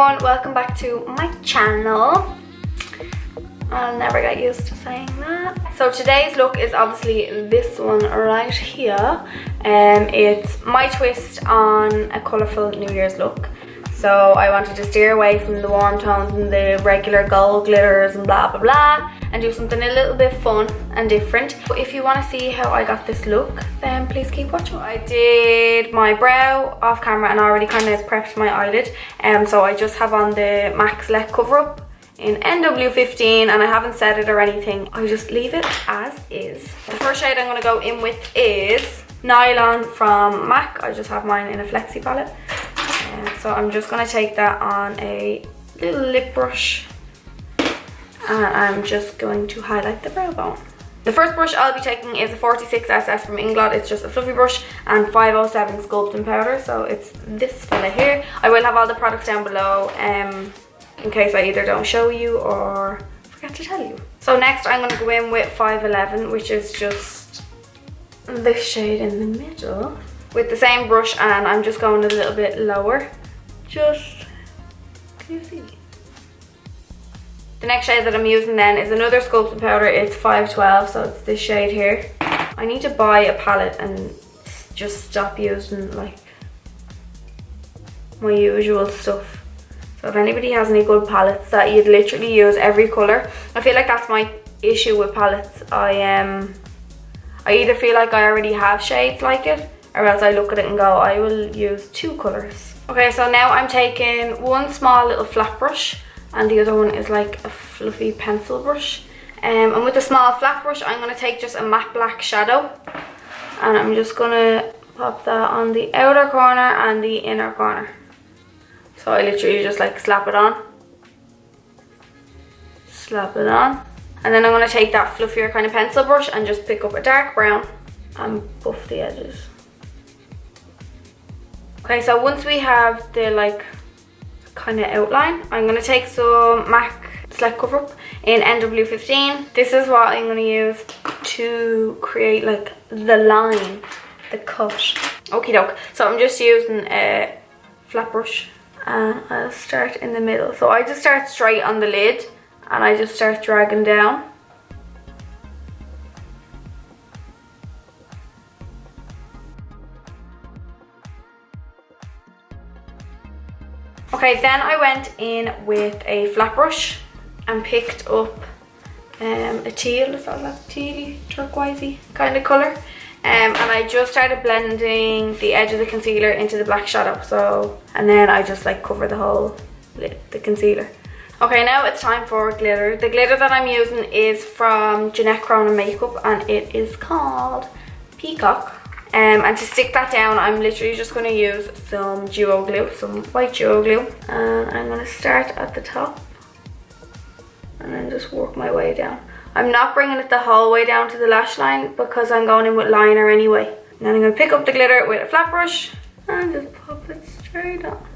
everyone, welcome back to my channel. I'll never get used to saying that. So today's look is obviously this one right here. It's my twist on a colourful New Year's look. So I wanted to steer away from the warm tones and the regular gold glitters and blah blah blah and do something a little bit fun and different. But if you want to see how I got this look, then please keep watching. I did my brow off camera and I already kind of prepped my eyelid. So I just have on the MAC Select Cover Up in NW15 and I haven't set it or anything. I just leave it as is. The first shade I'm going to go in with is Nylon from MAC. I just have mine in a flexi palette. So I'm just going to take that on a little lip brush and I'm just going to highlight the brow bone. The first brush I'll be taking is a 46SS from INGLOT. It's just a fluffy brush and 507 sculpting powder, so it's this fella here. I will have all the products down below in case I either don't show you or forget to tell you. So next I'm going to go in with 511, which is just this shade in the middle, with the same brush, and I'm just going a little bit lower. Just, can you see? The next shade that I'm using then is another sculpting powder. It's 512, so it's this shade here. I need to buy a palette and just stop using like my usual stuff. So if anybody has any good palettes that you'd literally use every colour. I feel like that's my issue with palettes. I either feel like I already have shades like it, or else I look at it and go, I will use two colours. Okay, so now I'm taking one small little flat brush and the other one is like a fluffy pencil brush. And with the small flat brush, I'm going to take just a matte black shadow and I'm just going to pop that on the outer corner and the inner corner. So I literally just like slap it on. Slap it on. And then I'm going to take that fluffier kind of pencil brush and just pick up a dark brown and buff the edges. Okay, so once we have the like kind of outline, I'm going to take some MAC Select Cover Up in NW15. This is what I'm going to use to create like the line, the cut. Okie doke. So I'm just using a flat brush and I'll start in the middle. So I just start straight on the lid and I just start dragging down. Okay, then I went in with a flat brush and picked up a teal, is that like tealy, turquoisey kind of colour. And I just started blending the edge of the concealer into the black shadow. So, and then I just like cover the whole lid, the concealer. Okay, now it's time for glitter. The glitter that I'm using is from Jeanette Cronin makeup and it is called Peacock. And to stick that down, I'm literally just going to use some duo glue, some white duo glue. And I'm going to start at the top and then just work my way down. I'm not bringing it the whole way down to the lash line because I'm going in with liner anyway. And then I'm going to pick up the glitter with a flat brush and just pop it straight on.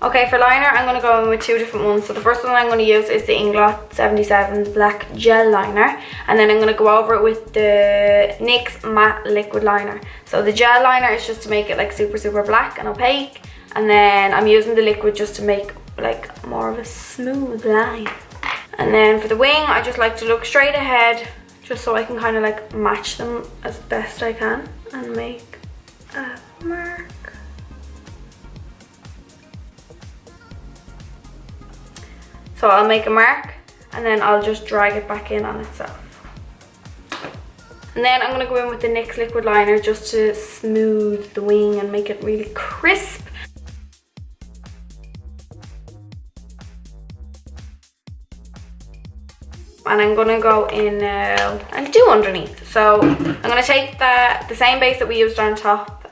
Okay, for liner, I'm going to go in with two different ones. So the first one I'm going to use is the INGLOT 77 Black Gel Liner. And then I'm going to go over it with the NYX Matte Liquid Liner. So the gel liner is just to make it like super black and opaque. And then I'm using the liquid just to make like more of a smooth line. And then for the wing, I just like to look straight ahead just so I can kind of like match them as best I can and make a mark. So I'll make a mark and then I'll just drag it back in on itself. And then I'm going to go in with the NYX liquid liner just to smooth the wing and make it really crisp. And I'm going to go in now and do underneath. So I'm going to take the same base that we used on top,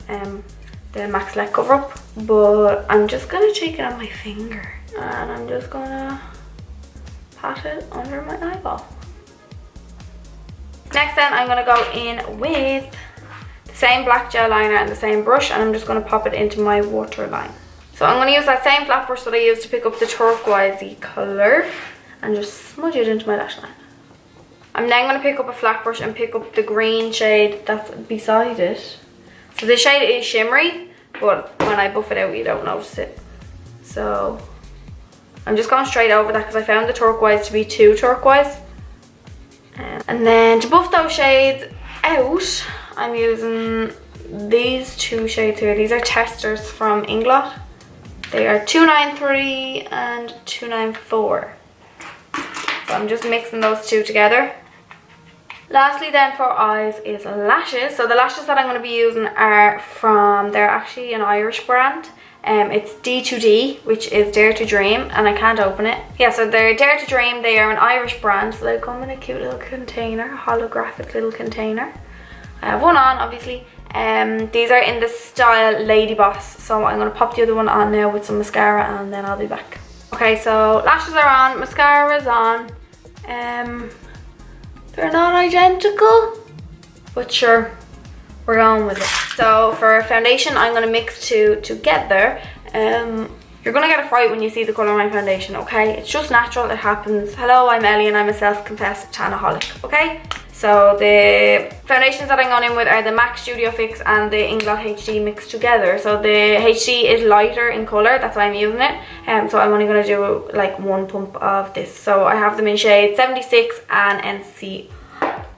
the MAC Select Cover Up, but I'm just going to take it on my finger and I'm just going to pat it under my eyeball. Next then I'm going to go in with the same black gel liner and the same brush and I'm just going to pop it into my waterline. So I'm going to use that same flat brush that I used to pick up the turquoisey colour and just smudge it into my lash line. I'm then going to pick up a flat brush and pick up the green shade that's beside it. So this shade is shimmery, but when I buff it out, you don't notice it. So I'm just going straight over that because I found the turquoise to be too turquoise. And then to buff those shades out, I'm using these two shades here. These are testers from INGLOT. They are 293 and 294. So I'm just mixing those two together. Lastly then for eyes is lashes. So the lashes that I'm going to be using are from, they're actually an Irish brand. It's D2D, which is Dare to Dream, and I can't open it. Yeah, so they're Dare to Dream. They are an Irish brand, so they come in a cute little container, holographic little container. I have one on, obviously. These are in the style Lady Boss, so I'm going to pop the other one on now with some mascara, and then I'll be back. Okay, so lashes are on, mascara's on. They're not identical, but sure, we're going with it. So for foundation, I'm going to mix two together. You're going to get a fright when you see the colour of my foundation, okay? It's just natural, it happens. Hello, I'm Ellie and I'm a self-confessed tanaholic, okay? So the foundations that I'm going in with are the MAC Studio Fix and the INGLOT HD mixed together. So the HD is lighter in colour, that's why I'm using it. So I'm only going to do like one pump of this. So I have them in shade 76 and NC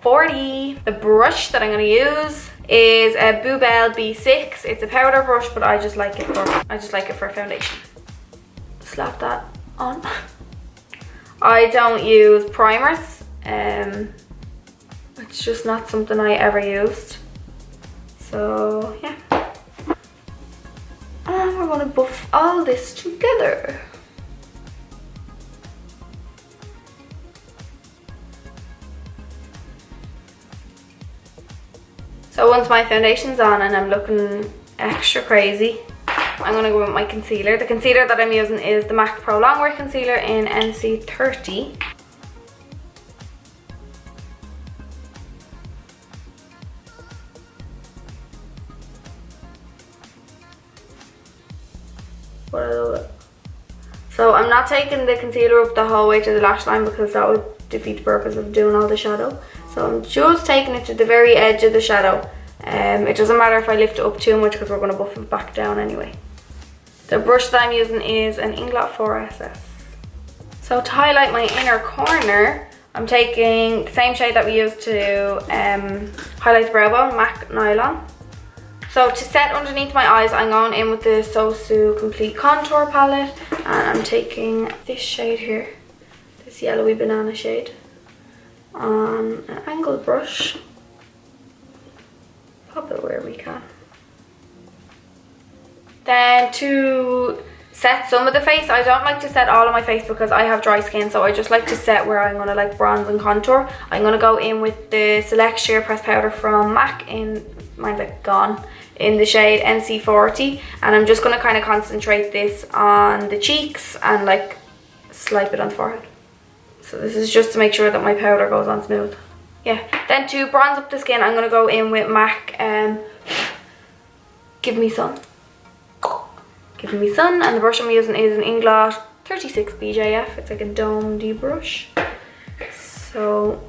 40. The brush that I'm going to use is a Boobell B6. It's a powder brush, but I just like it for foundation. Slap that on. I don't use primers. It's just not something I ever used. So yeah. And we're gonna buff all this together. So once my foundation's on and I'm looking extra crazy, I'm gonna go with my concealer. The concealer that I'm using is the MAC Pro Longwear Concealer in NC30. So I'm not taking the concealer up the whole way to the lash line because that would defeat the purpose of doing all the shadow. So I'm just taking it to the very edge of the shadow. It doesn't matter if I lift it up too much because we're going to buff it back down anyway. The brush that I'm using is an INGLOT 4SS. So to highlight my inner corner, I'm taking the same shade that we used to highlight the brow bone, MAC Nylon. So to set underneath my eyes, I'm going in with the SoSu Complete Contour Palette. And I'm taking this shade here, this yellowy banana shade, on an angled brush. Pop it where we can. Then to set some of the face, I don't like to set all of my face because I have dry skin, so I just like to set where I'm going to like bronze and contour. I'm going to go in with the Select Sheer Press Powder from MAC in, mine's like gone, in the shade NC40, and I'm just going to kind of concentrate this on the cheeks and like swipe it on the forehead. So this is just to make sure that my powder goes on smooth. Yeah, then to bronze up the skin, I'm going to go in with MAC Give Me Sun. Give Me Sun, and the brush I'm using is an INGLOT 36 BJF. It's like a domed brush. So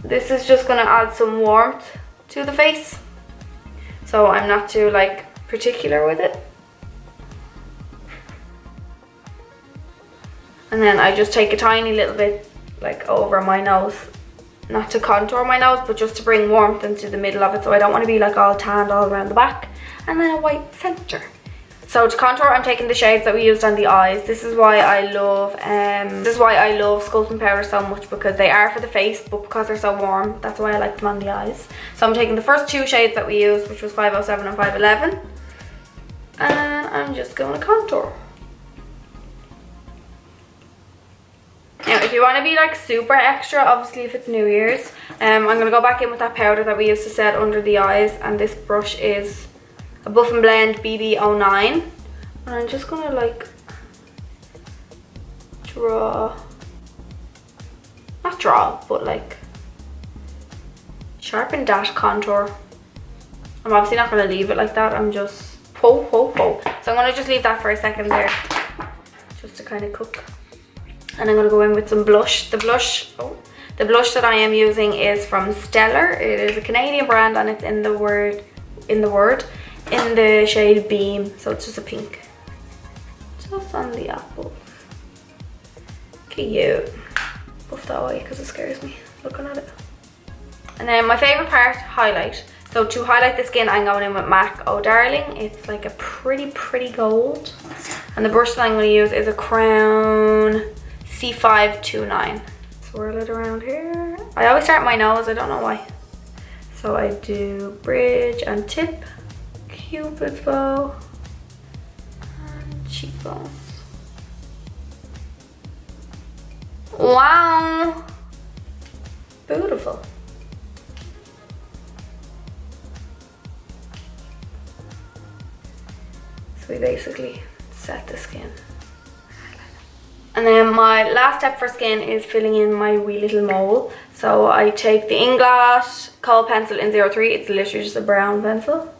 this is just going to add some warmth to the face. So I'm not too like particular with it. And then I just take a tiny little bit like over my nose. Not to contour my nose, but just to bring warmth into the middle of it. So I don't want to be like all tanned all around the back. And then a white center. So to contour, I'm taking the shades that we used on the eyes. This is why I love sculpting powder so much, because they are for the face, but because they're so warm, that's why I like them on the eyes. So I'm taking the first two shades that we used, which was 507 and 511, and I'm just going to contour. Now, if you want to be like super extra, obviously if it's New Year's, I'm going to go back in with that powder that we used to set under the eyes, and this brush is a Buff and Blend BB09, and I'm just gonna like not draw, but like sharpen that contour. I'm obviously not gonna leave it like that, I'm just So I'm gonna just leave that for a second there, just to kind of cook. And I'm gonna go in with some blush. The The blush that I am using is from Stellar. It is a Canadian brand and it's in the shade Beam. So it's just a pink. Just on the apples. Cute. Buff that away because it scares me looking at it. And then my favourite part, highlight. So to highlight the skin, I'm going in with MAC Oh Darling. It's like a pretty gold. And the brush that I'm going to use is a Crown C529. Swirl it around here. I always start at my nose, I don't know why. So I do bridge and tip, Cupid's bow, and cheekbones. Wow! Beautiful. So we basically set the skin. And then my last step for skin is filling in my wee little mole. So I take the INGLOT Kohl pencil in 03, it's literally just a brown pencil.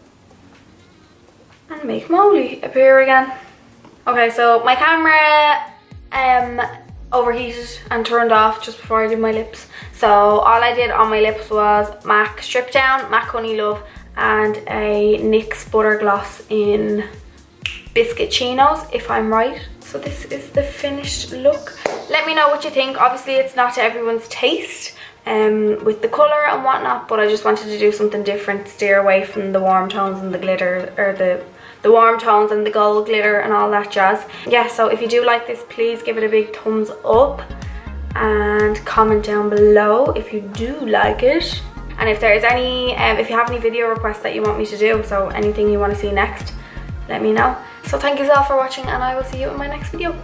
And make moley appear again. Okay, so my camera overheated and turned off just before I did my lips. So all I did on my lips was MAC Stripdown, MAC Honeylove, and a NYX Butter Gloss in Biscuit Chinos, if I'm right. So this is the finished look. Let me know what you think. Obviously it's not to everyone's taste with the colour and whatnot, but I just wanted to do something different, steer away from the warm tones and the glitter, or the warm tones and the gold glitter and all that jazz. Yeah, so if you do like this, please give it a big thumbs up and comment down below if you do like it. And if there is any, if you have any video requests that you want me to do, so anything you want to see next, let me know. So thank you all for watching and I will see you in my next video.